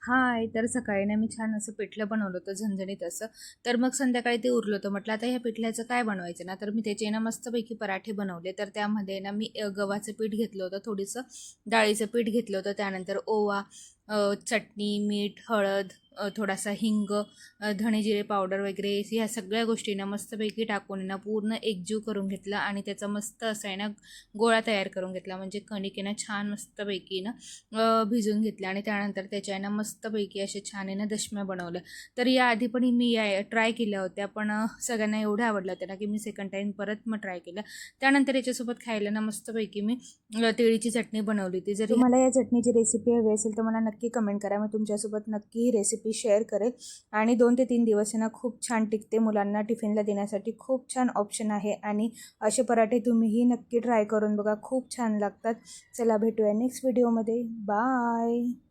हाय. तर सकाळी ना मी छान असं पिठलं बनवलं होतं झणझणीत असं. तर मग संध्याकाळी ते उरलं होतं. म्हटलं आता ह्या पिठल्याचं काय बनवायचं ना, तर मी त्याचे ना मस्तपैकी पराठे बनवले. तर त्यामध्ये ना मी गव्हाचं पीठ घेतलं होतं, थोडंसं डाळीचं पीठ घेतलं होतं, त्यानंतर ओवा, चटणी, मीठ, हळद, थोडासा हिंग, धणे जिरे पावडर वगैरे ह्या सगळ्या गोष्टी ना मस्तपैकी टाकून ना पूर्ण एकजीव करून घेतलं आणि त्याचा मस्त असा आहे ना गोळा तयार करून घेतला. म्हणजे कणिक आहे ना छान मस्तपैकी ना भिजवून घेतल्या आणि त्यानंतर त्याच्या आहे ना मस्तपैकी असे छान आहे ना दशम्या बनवल्या. तर याआधी पण मी या ट्राय केल्या होत्या, पण सगळ्यांना एवढ्या आवडल्या होत्या ना की मी सेकंड टाईम परत मग ट्राय केल्या. त्यानंतर याच्यासोबत खायला ना मस्तपैकी मी तिळीची चटणी बनवली होती. जर तुम्हाला या चटणीची रेसिपी हवी असेल तर मला नक्की कमेंट करा, मी तुमच्यासोबत नक्की ही रेसिपी शेअर करेल. आणि 2 ते 3 दिवस आहे ना खूप छान टिकते, मुलांना टिफिनला देण्यासाठी खूप छान ऑप्शन आहे. आणि असे पराठे तुम्हीही नक्की ट्राय करून बघा, खूप छान लागतात. चला भेटूया नेक्स्ट व्हिडिओमध्ये. बाय.